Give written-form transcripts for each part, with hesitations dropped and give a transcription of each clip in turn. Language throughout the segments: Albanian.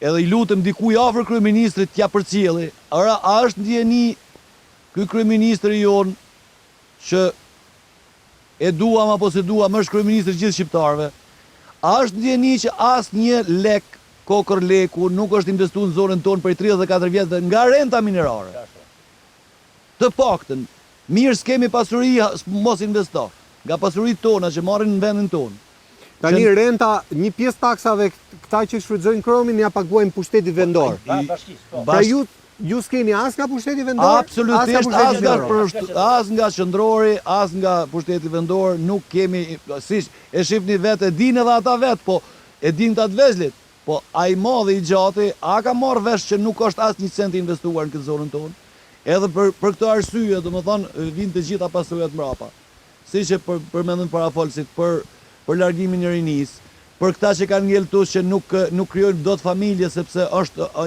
edhe I lutem dikuj afër kryeministrit t'ja përcjelli. A është ndjeni ky kryeministri jon që e duam apo se duam, është kryeministri gjithë shqiptarëve. A është ndjeni që asnjë lek kokër leku nuk është investuar në zonën tonë për 34 vjet nga renta minerare? Të paktën, mirë s'kemi pasuri, mos investo. Nga pasuritë tona që marrin në vendin tonë. Tani renta, një pjesë taksave këta që shfrytëzojnë kromin ja paguajnë pushtetit vendor. Pra ju s'keni as nga pushteti vendor? Absolutisht, as nga qendrori, as nga pushteti vendor nuk kemi, si e shihni vetë, e dinë edhe ata vetë, po e dinë të atë vezlit. Po ai madhi I gjati, a ka marrë vesh që nuk është as 1 cent investuar në këtë zonën tonë? Edhe për këtë arsye, domethënë, vinë të gjitha pasurijat mbrapa. Siç e përmendën parafolësit për largimin e rinisë, për këta që kanë ngjeltus që nuk krijojnë dot familje sepse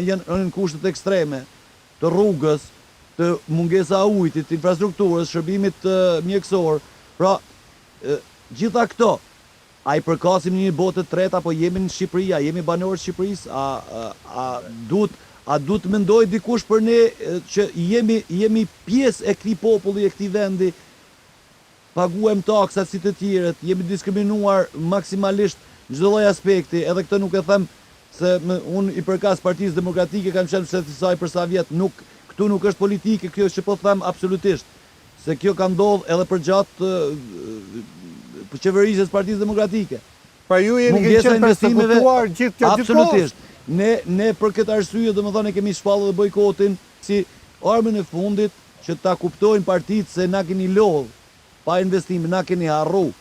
janë në kushtet ekstreme të rrugës, të mungesa e ujit, të infrastrukturës, shërbimit mjekësor. Pra, gjitha këto, a I përkasim një botë të tretë apo jemi në Shqipëri, a jemi banorë të Shqipërisë, a duhet mendoj dikush për ne që jemi pjesë e këtij populli, e këtij vendi, paguajmë taksat si të tjerët, jemi diskriminuar maksimalisht në çdo lloj aspekti, edhe këtë nuk e them se unë I përkas Partisë Demokratike kam qenë se saj për sa vjet, këtu nuk është politike, kjo që po them absolutisht, se kjo ka ndodhur edhe për gjatë qeverisjes Partisë Demokratike. Pra ju jeni qenë persekutuar gjithë absolutisht. Ne për këtë arsye domethënë kemi shpallur dhe bojkotin si armën e fundit që ta kuptojnë partitë se na keni lodh pa investime, na keni harru.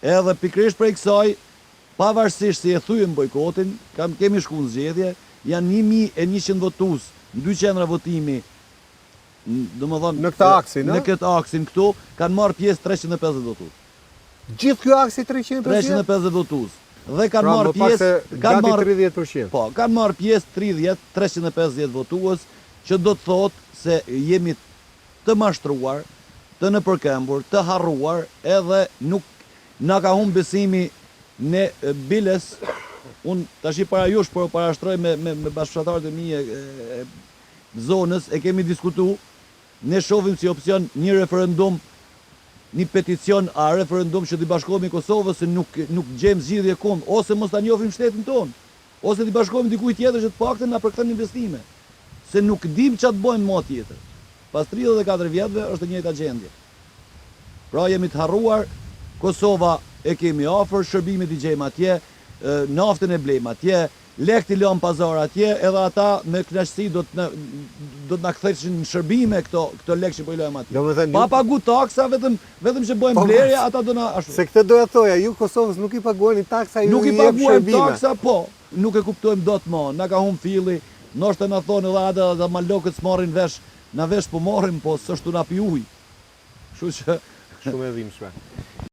Edhe pikërisht prej kësaj, pavarësisht se e thyem bojkotin, kemi shku në zgjedhje, janë 1100 votues në 2 qendra votimi, domethënë në këtë aksin, në këtë aksin këtu kanë marrë pjesë 350 votues. Gjithë ky aksi 350 votues. Dhe kanë marrë pjesë gati 30%. Po, kanë marrë pjesë 350 votues, që do të thotë se jemi të mashtruar, të nëpërkëmbur, të harruar, edhe nuk na ka humbur besimi në biles. Unë tash para jush po parashtroj me bashkëfshatarët e mi e zonës, e kemi diskutuar, ne shohim si opsion një referendum, një peticion a referendum që t'i bashkohemi Kosovës se nuk gjejmë zgjidhje kund, ose mos ta njohim shtetin tonë, ose t'i bashkohemi dikujt tjetër që të paktën na përkthen investime. Se nuk dim ç'a të bëjmë më tjetër. Pas 34 vjetëve është e njëjta gjendje. Pra jemi të harruar, Kosova e kemi afër, shërbimet I gjejmë atje, naftën e blejmë atje, lekt I lëm pazar atje, edhe ata me kënaqësi do të na ktheshin në shërbime këto lekë që po I lëm atje. Pa pagu taksa, vetëm që bëjmë blerje, ata do na ashtu. Se këtë doja thoja, ju Kosovës nuk I paguani taksa, ju nuk I jep paguajmë shërbime. taksa, po, nuk e kuptojmë dot më, na ka humb filli, ndoshta na thonë edhe ata malokët s'marrin vesh, na vesh po marrim, po s'është na pi ujë. Kështu që shumë e dhimbshme.